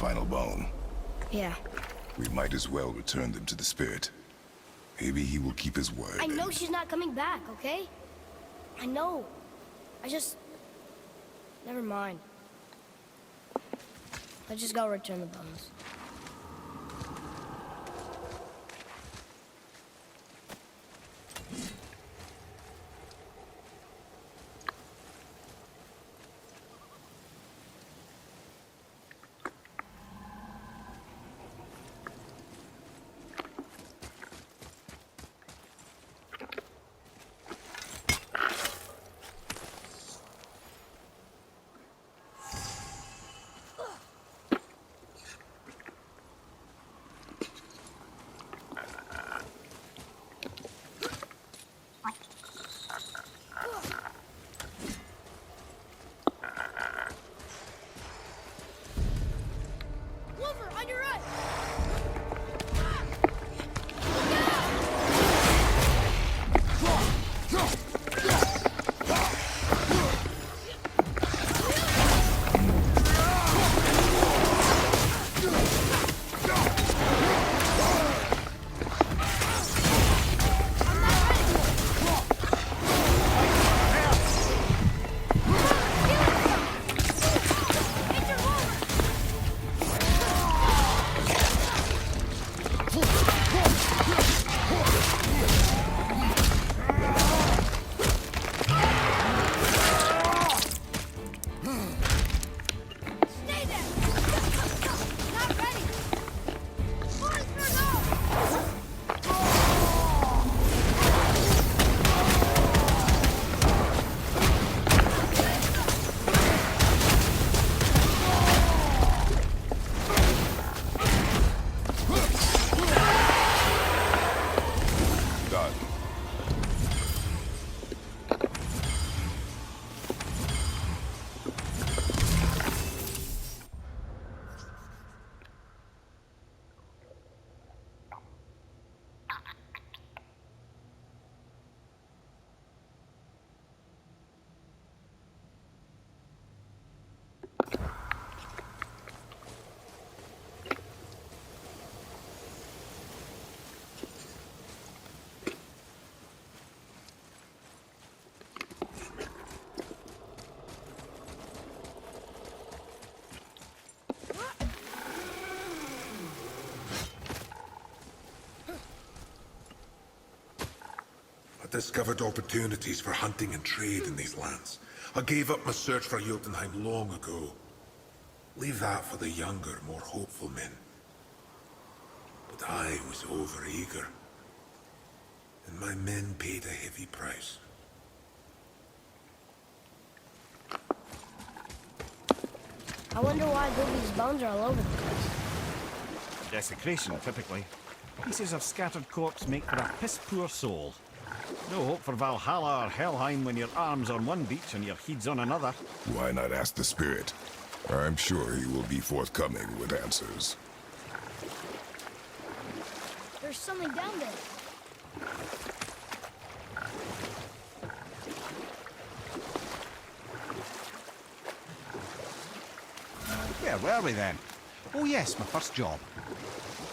final bone. Yeah. We might as well return them to the spirit. Maybe he will keep his word. I know she's not coming back, okay? I know. I just... Never mind. Let's just go return the bones. Discovered opportunities for hunting and trade in these lands. I gave up my search for Jotunheim long ago. Leave that for the younger, more hopeful men. But I was overeager. And my men paid a heavy price. I wonder why Goofy's bones are all over the place. Desecration, typically. Pieces of scattered corpse make for a piss-poor soul. No hope for Valhalla or Helheim when your arm's on one beach and your head's on another. Why not ask the spirit? I'm sure he will be forthcoming with answers. There's something down there. Where were we then? Oh yes, my first job.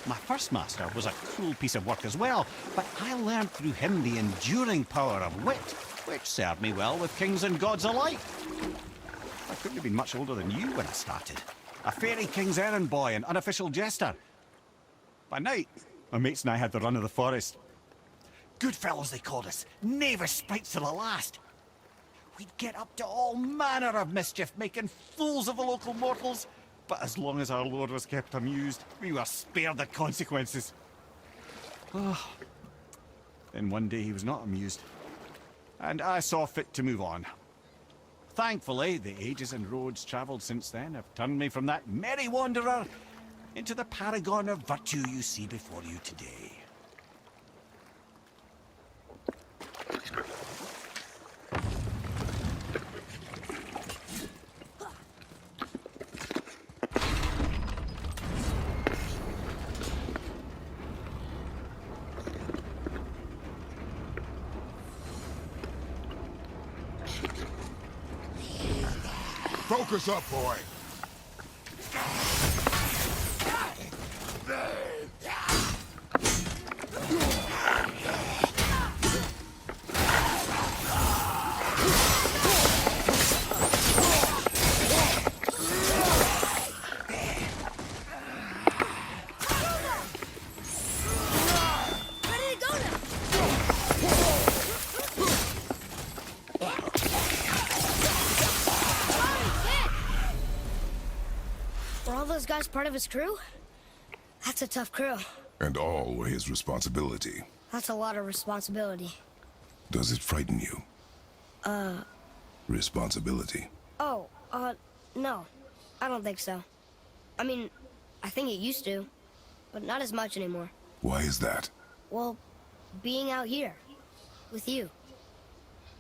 My first master was a cruel piece of work as well, but I learned through him the enduring power of wit, which served me well with kings and gods alike. I couldn't have been much older than you when I started. A fairy king's errand boy and unofficial jester. By night, my mates and I had the run of the forest. Good fellows they called us, knavish sprites to the last. We'd get up to all manner of mischief, making fools of the local mortals. But as long as our lord was kept amused, we were spared the consequences. Oh. Then one day he was not amused, and I saw fit to move on. Thankfully, the ages and roads travelled since then have turned me from that merry wanderer into the paragon of virtue you see before you today. Focus up, boy. as part of his crew? That's a tough crew. And all were his responsibility. That's a lot of responsibility. Does it frighten you? Responsibility. Oh, no. I don't think so. I mean, I think it used to, but not as much anymore. Why is that? Well, being out here, with you,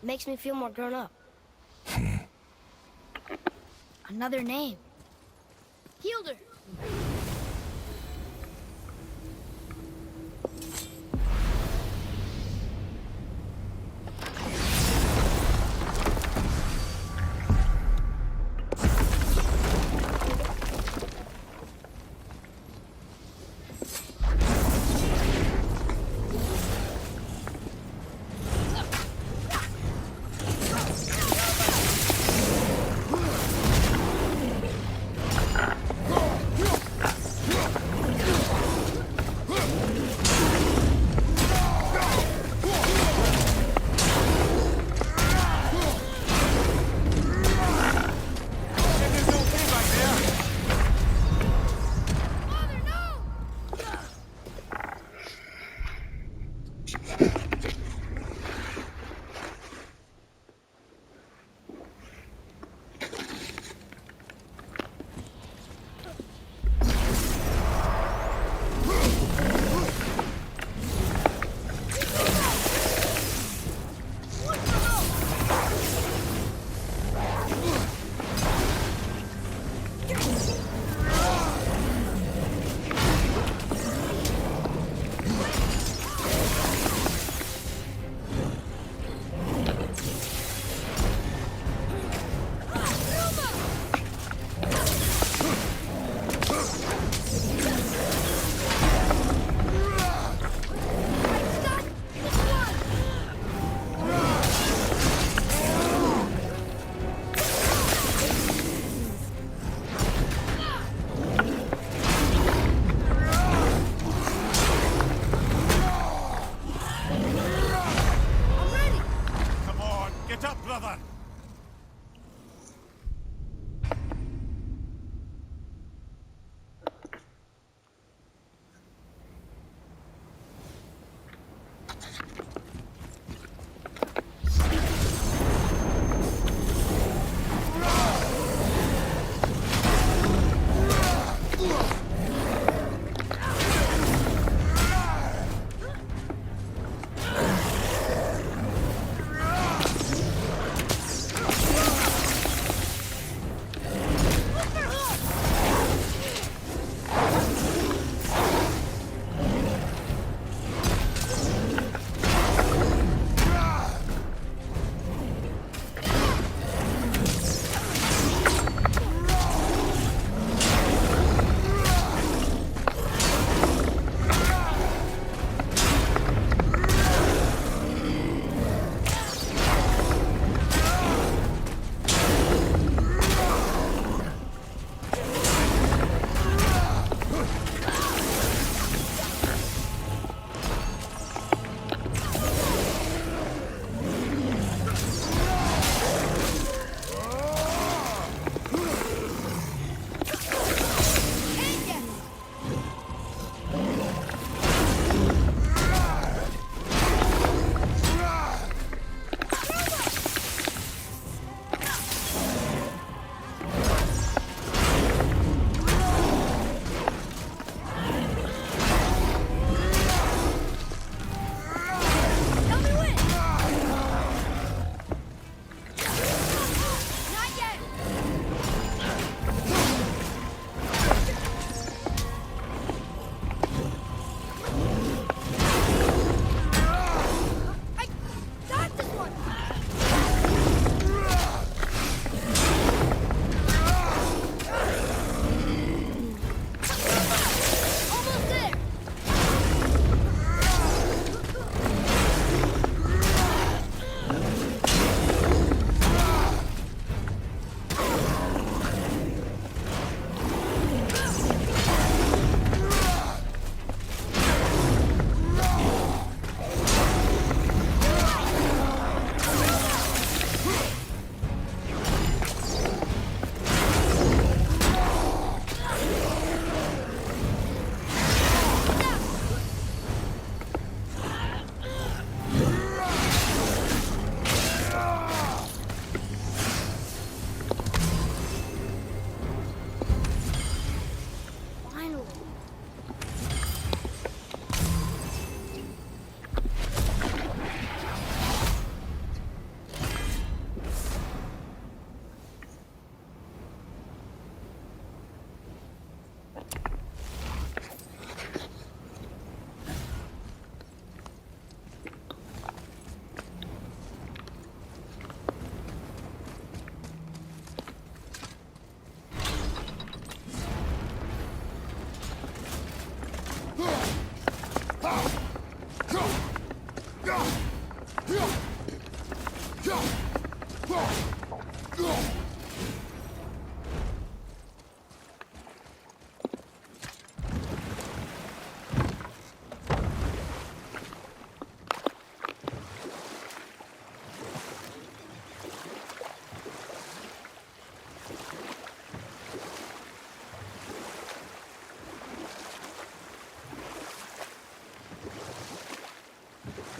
makes me feel more grown up. Another name. Hilder!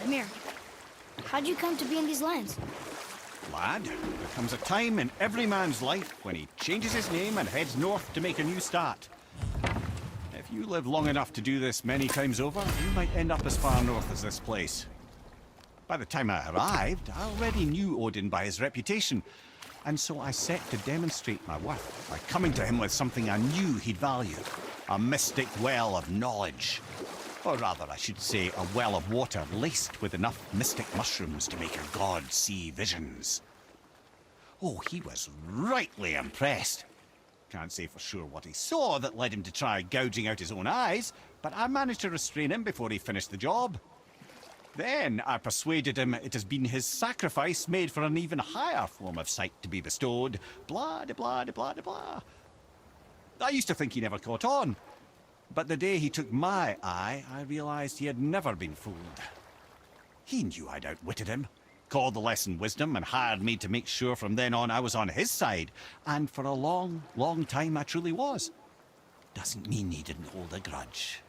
Amir, how'd you come to be in these lands? Lad, there comes a time in every man's life when he changes his name and heads north to make a new start. If you live long enough to do this many times over, you might end up as far north as this place. By the time I arrived, I already knew Odin by his reputation, and so I set to demonstrate my worth by coming to him with something I knew he'd value. A mystic well of knowledge. Or rather, I should say, a well of water laced with enough mystic mushrooms to make a god see visions. Oh, he was rightly impressed. Can't say for sure what he saw that led him to try gouging out his own eyes, but I managed to restrain him before he finished the job. Then I persuaded him it has been his sacrifice made for an even higher form of sight to be bestowed. Blah, de blah, de blah, de blah. I used to think he never caught on. But the day he took my eye, I realized he had never been fooled. He knew I'd outwitted him, called the lesson wisdom, and hired me to make sure from then on I was on his side. And for a long, long time I truly was. Doesn't mean he didn't hold a grudge.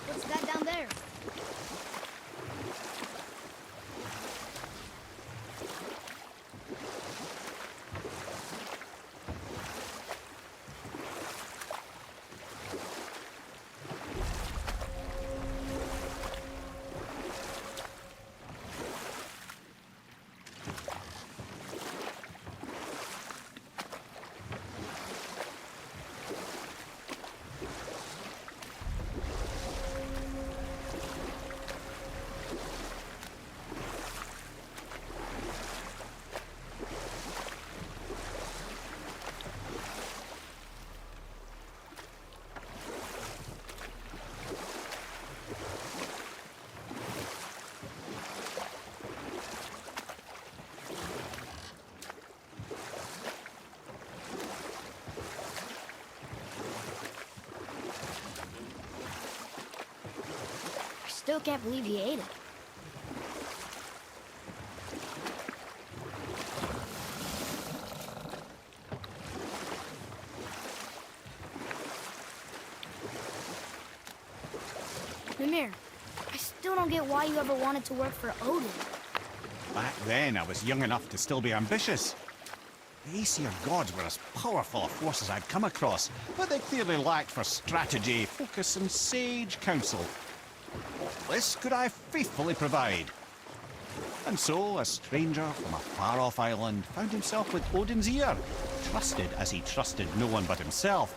What's that down there? Still can't believe he ate it. Mimir, I still don't get why you ever wanted to work for Odin. Back then, I was young enough to still be ambitious. The Aesir gods were as powerful a force as I'd come across, but they clearly lacked for strategy, focus, and sage counsel. This could I faithfully provide. And so, a stranger from a far-off island found himself with Odin's ear, trusted as he trusted no one but himself.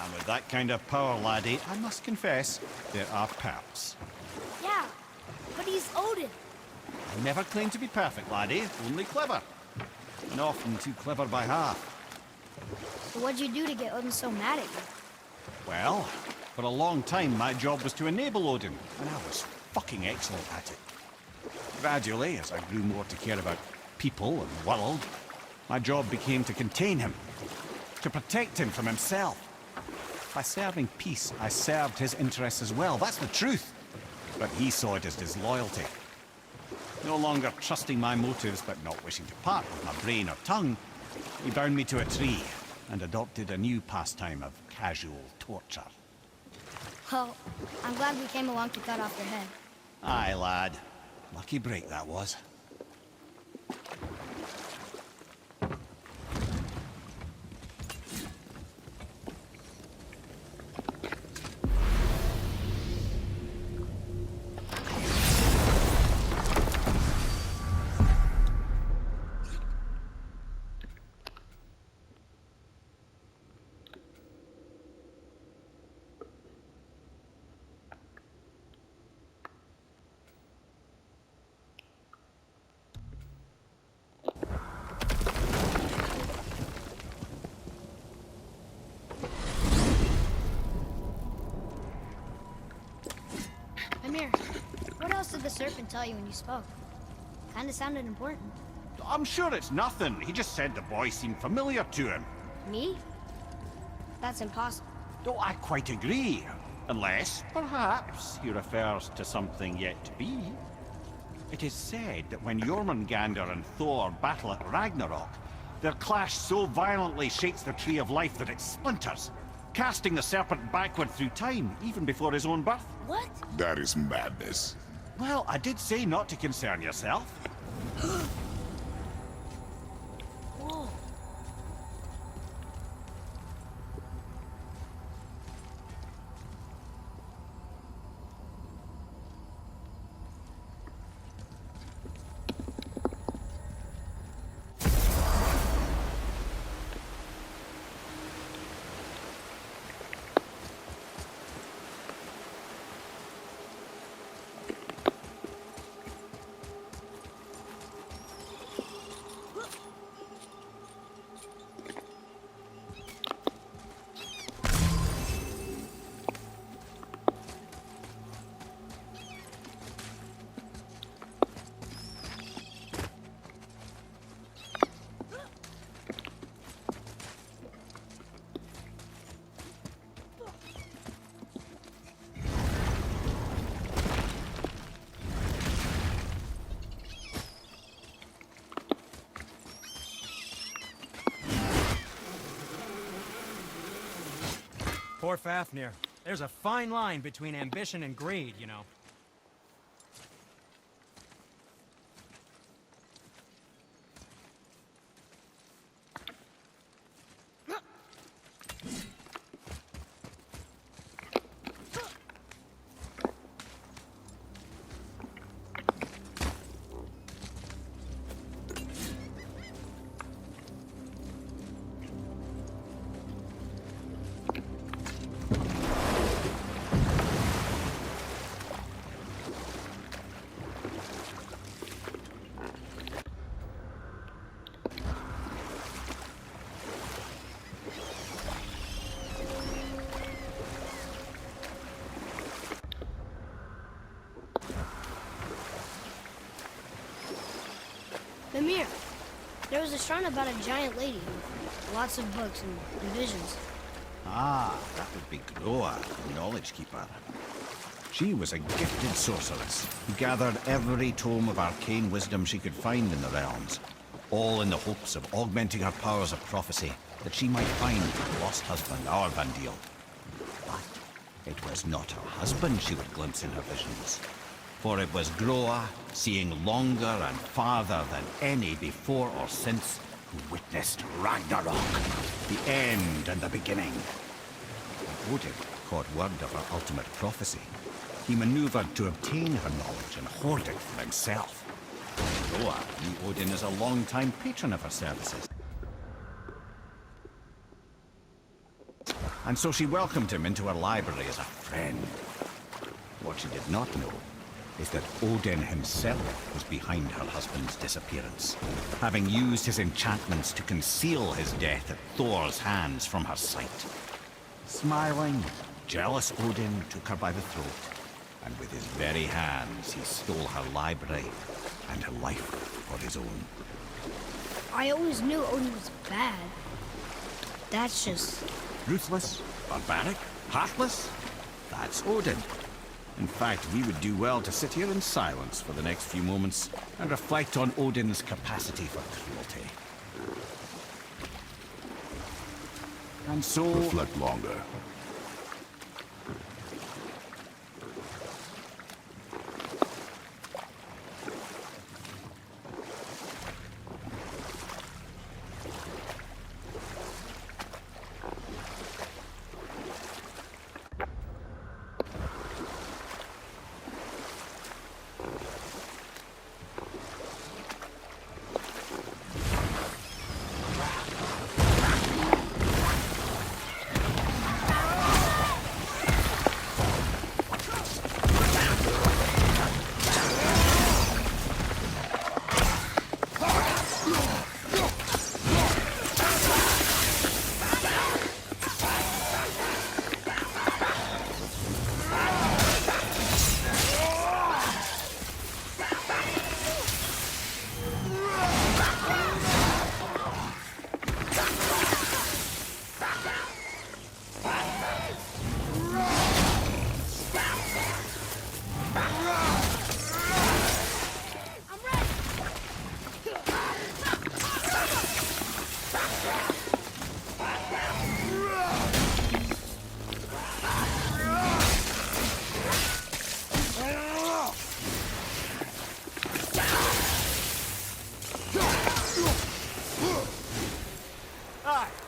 And with that kind of power, laddie, I must confess, there are perks. Yeah, but he's Odin. I never claimed to be perfect, laddie, only clever. And often too clever by half. So what'd you do to get Odin so mad at you? Well, for a long time my job was to enable Odin, and I was fucking excellent at it. Gradually, as I grew more to care about people and world, my job became to contain him, to protect him from himself. By serving peace, I served his interests as well. That's the truth. But he saw it as disloyalty. No longer trusting my motives, but not wishing to part with my brain or tongue, he bound me to a tree and adopted a new pastime of casual torture. Well, I'm glad we came along to cut off your head. Aye, lad. Lucky break that was. Amir, what else did the serpent tell you when you spoke? Kinda sounded important. I'm sure it's nothing. He just said the boy seemed familiar to him. Me? That's impossible. Oh, I quite agree. Unless, perhaps, he refers to something yet to be. It is said that when Jormungandr and Thor battle at Ragnarok, their clash so violently shakes the Tree of Life that it splinters, casting the serpent backward through time, even before his own birth. What? That is madness. Well, I did say not to concern yourself. Whoa. Poor Fafnir. There's a fine line between ambition and greed, you know. Mimir, there was a shrine about a giant lady with lots of books and visions. Ah, that would be Groa, the Knowledge Keeper. She was a gifted sorceress who gathered every tome of arcane wisdom she could find in the realms, all in the hopes of augmenting her powers of prophecy, that she might find her lost husband, Arvandil. But it was not her husband she would glimpse in her visions, for it was Groa, seeing longer and farther than any before or since, who witnessed Ragnarok, the end and the beginning. When Odin caught word of her ultimate prophecy, he maneuvered to obtain her knowledge and hoard it for himself. Groa knew Odin as a long-time patron of her services, and so she welcomed him into her library as a friend. What she did not know is that Odin himself was behind her husband's disappearance, having used his enchantments to conceal his death at Thor's hands from her sight. Smiling, jealous Odin took her by the throat, and with his very hands he stole her library and her life for his own. I always knew Odin was bad. That's just... Ruthless, Barbaric? Heartless? That's Odin. In fact, we would do well to sit here in silence for the next few moments and reflect on Odin's capacity for cruelty. And so... Reflect longer.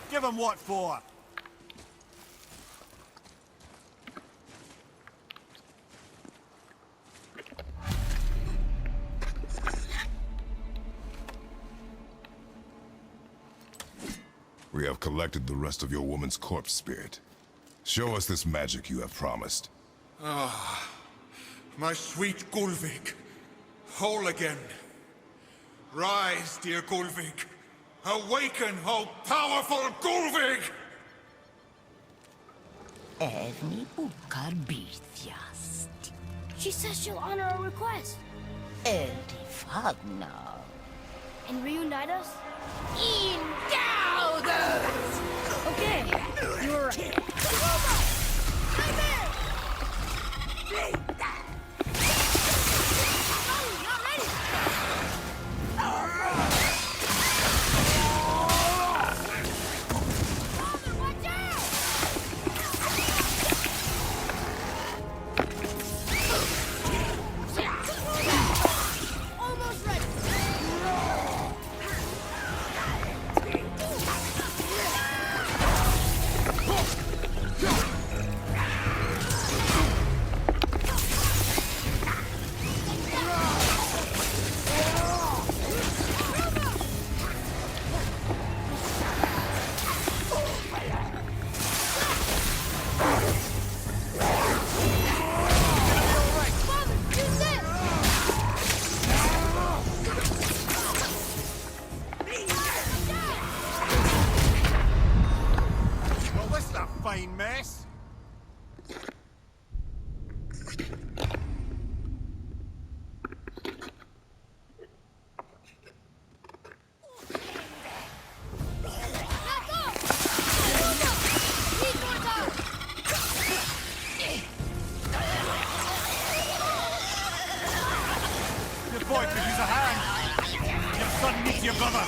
Give him what for? We have collected the rest of your woman's corpse spirit. Show us this magic you have promised. My sweet Gulvik. Whole again. Rise, dear Gulvik. Awaken, O powerful Gulvik! Evni bukar birthjast. She says she'll honor our request Eldi fagna. and reunite us. Indaudos! Okay, you were right. Fine mess. Your boy could use a hand. Your son needs your brother.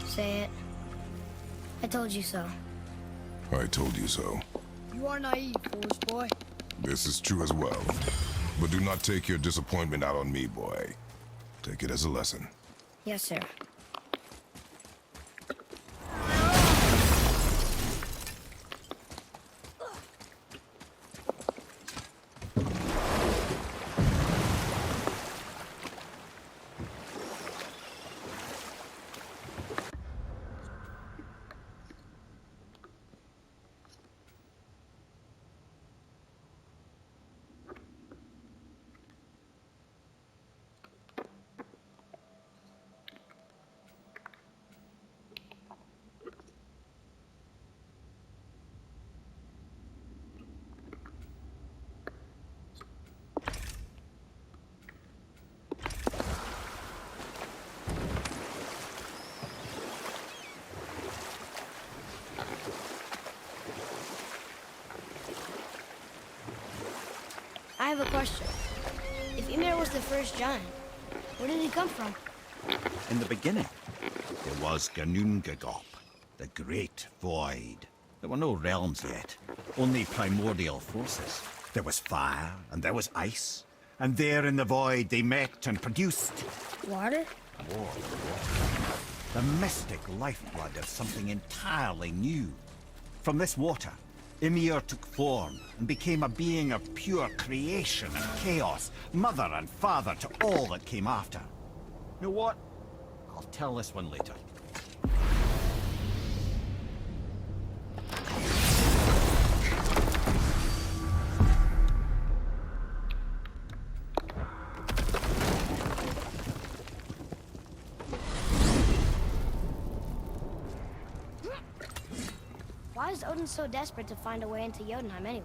Say it. I told you so. I told you so. You are naive, foolish boy. This is true as well. But do not take your disappointment out on me, boy. Take it as a lesson. Yes, sir. I have a question. If Ymir was the first giant, where did he come from? In the beginning, there was Ganungagop, the Great Void. There were no realms yet, only primordial forces. There was fire, and there was ice. And there in the void they met and produced Water? more than water. The mystic lifeblood of something entirely new. From this water, Ymir took form and became a being of pure creation and chaos, mother and father to all that came after. You know what? I'll tell this one later. Why is Odin so desperate to find a way into Jotunheim anyway?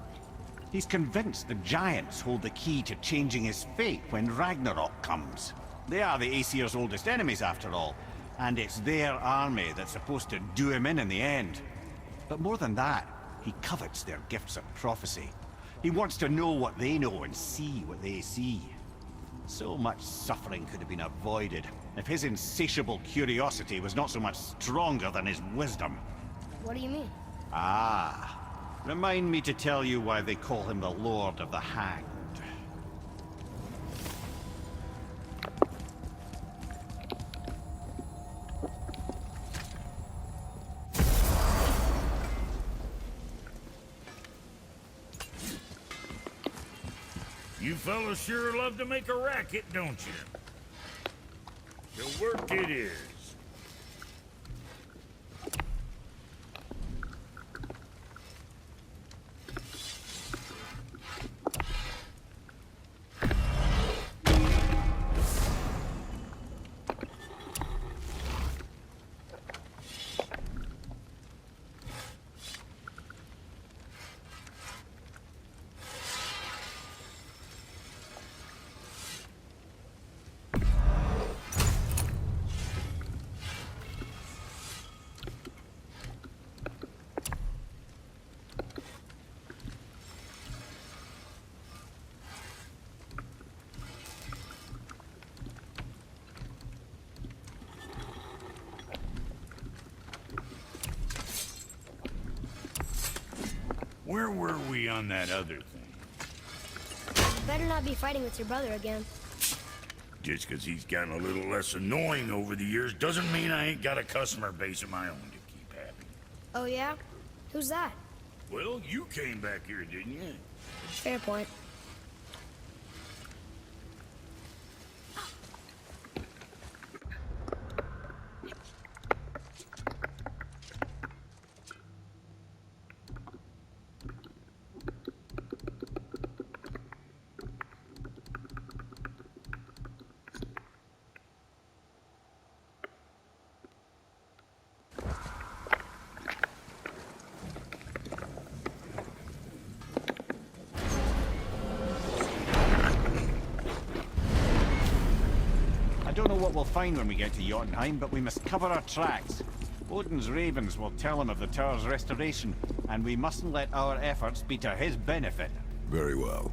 He's convinced the giants hold the key to changing his fate when Ragnarok comes. They are the Aesir's oldest enemies, after all, and it's their army that's supposed to do him in the end. But more than that, he covets their gifts of prophecy. He wants to know what they know and see what they see. So much suffering could have been avoided if his insatiable curiosity was not so much stronger than his wisdom. What do you mean? Ah, remind me to tell you why they call him the Lord of the Hanged. You fellas sure love to make a racket, don't you? The work it is. Where were we on that other thing? You better not be fighting with your brother again. Just 'cause he's gotten a little less annoying over the years doesn't mean I ain't got a customer base of my own to keep happy. Oh yeah? Who's that? Well, you came back here, didn't you? Fair point. I don't know what we'll find when we get to Jotunheim, but we must cover our tracks. Odin's ravens will tell him of the tower's restoration, and we mustn't let our efforts be to his benefit. Very well.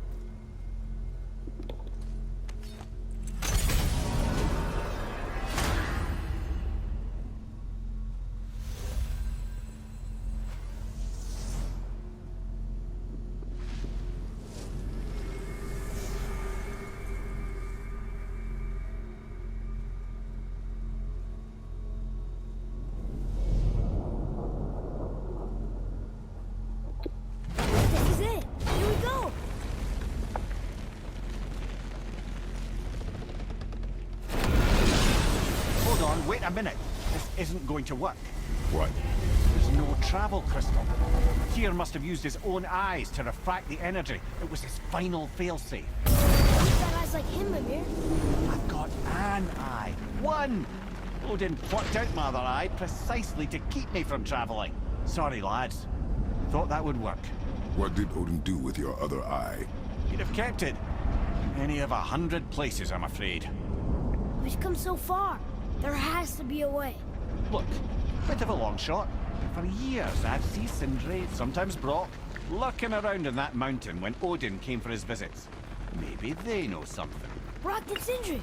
going to work. What? There's no travel crystal. Tyr must have used his own eyes to refract the energy. It was his final failsafe. Who's got eyes like him, Mimir? I've got an eye. One! Odin plucked out my other eye precisely to keep me from traveling. Sorry, lads. Thought that would work. What did Odin do with your other eye? He'd have kept it. In any of 100 places, I'm afraid. We've come so far. There has to be a way. Look, bit of a long shot. For years, I've seen Sindri, sometimes Brock, lurking around in that mountain when Odin came for his visits. Maybe they know something. Brock and Sindri.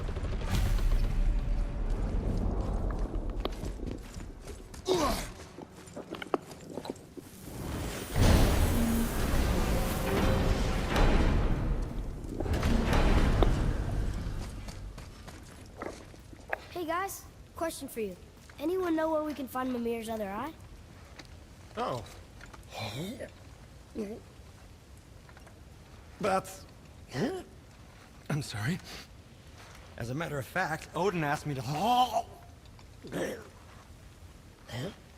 Hey guys, question for you. Anyone know where we can find Mimir's other eye? Oh. That's... I'm sorry. As a matter of fact, Odin asked me to...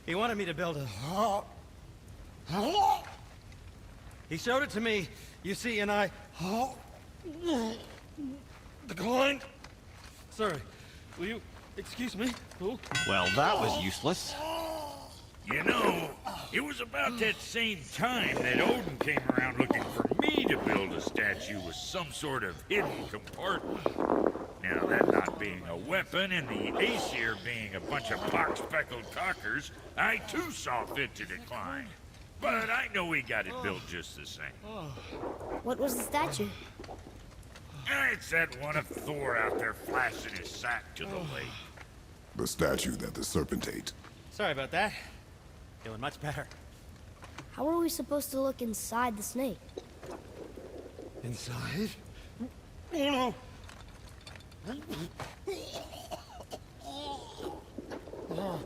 He wanted me to build a... He showed it to me, you see, and I... declined. Sorry. Will you excuse me? Oh. Well, that was useless. You know, it was about that same time that Odin came around looking for me to build a statue with some sort of hidden compartment. Now, that not being a weapon and the Aesir being a bunch of pock-speckled cockers, I too saw fit to decline. But I know he got it built just the same. What was the statue? It's that one of Thor out there flashing his sack to the lake. The statue that the serpent ate. Sorry about that. Feeling much better. How are we supposed to look inside the snake? Inside? Oh no!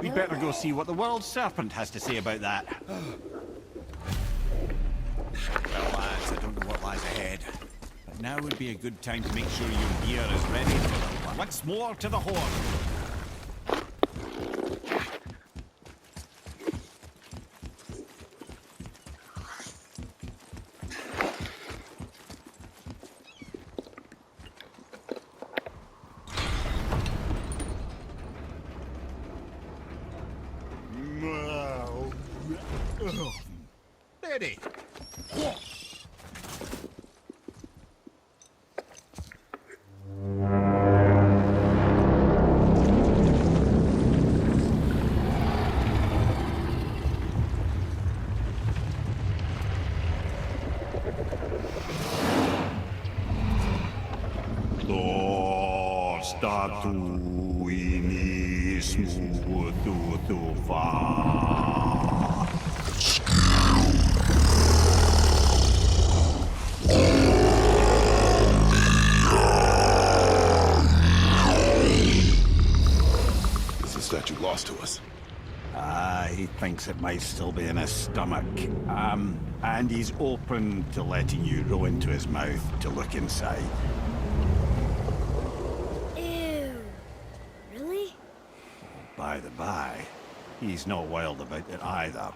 We better go see what the world serpent has to say about that. Well, lads, I don't know what lies ahead. But now would be a good time to make sure your gear is ready. Once more to the horn. Ready. Statue lost to us. He thinks it might still be in his stomach. And he's open to letting you row into his mouth to look inside. Ew. Really? By the by, he's not wild about it either.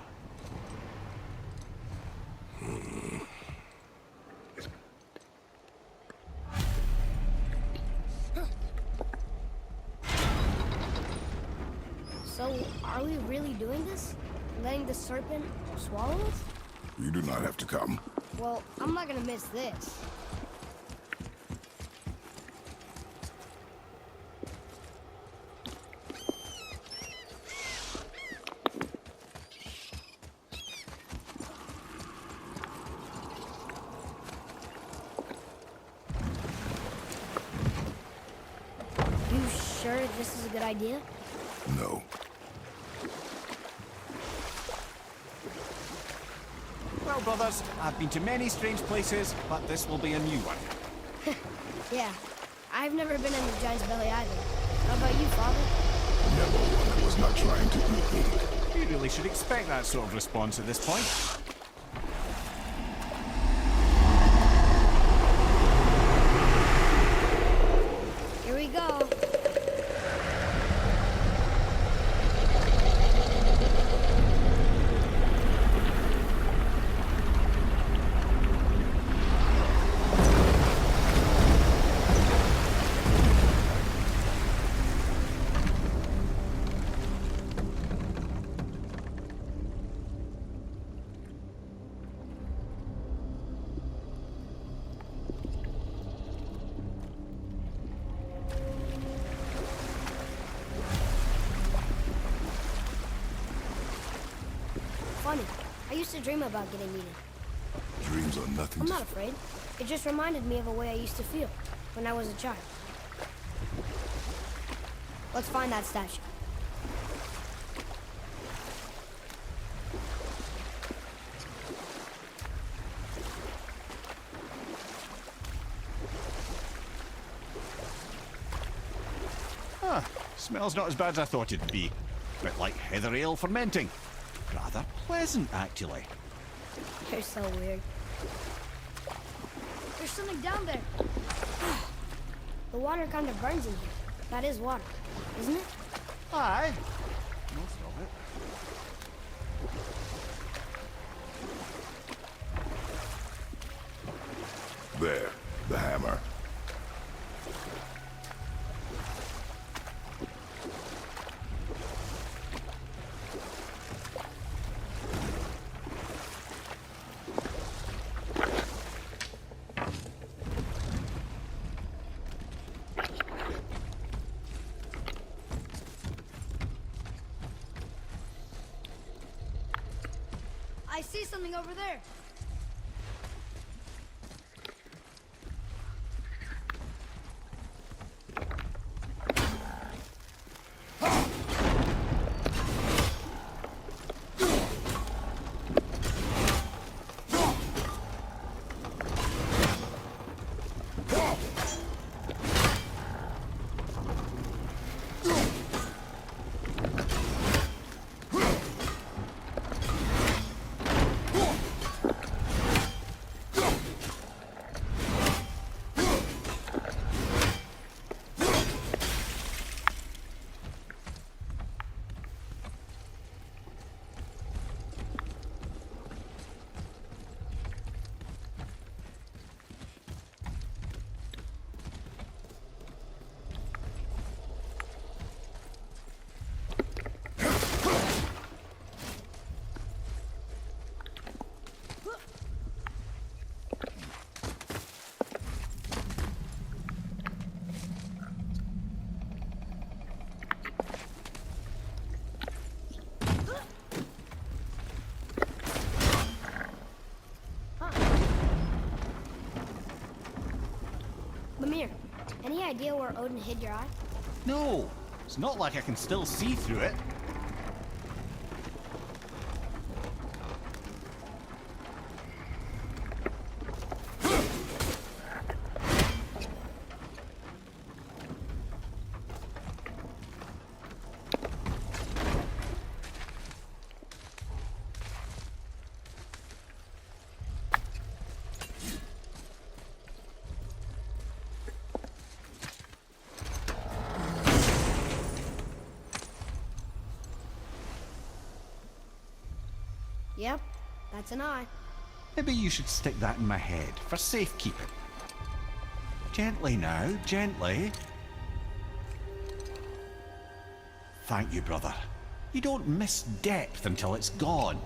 So, are we really doing this? Letting the serpent swallow us? You do not have to come. Well, I'm not gonna miss this. You sure this is a good idea? No. Well, brothers, I've been to many strange places, but this will be a new one. Yeah. I've never been in the giant's belly either. How about you, Father? Never one that was not trying to eat me. You really should expect that sort of response at this point. Here we go. funny. I used to dream about getting eaten. Dreams are nothing I'm to... not afraid. It just reminded me of a way I used to feel when I was a child. Let's find that statue. Ah, smells not as bad as I thought it'd be. Bit like heather ale fermenting. Rather pleasant, actually. You're so weird. There's something down there. The water kind of burns in here. That is water, isn't it? Aye. Most of it. There, the hammer. I see something over there. Lemire, any idea where Odin hid your eye? No, it's not like I can still see through it. Yep, that's an eye. Maybe you should stick that in my head for safekeeping. Gently now, gently. Thank you, brother. You don't miss depth until it's gone.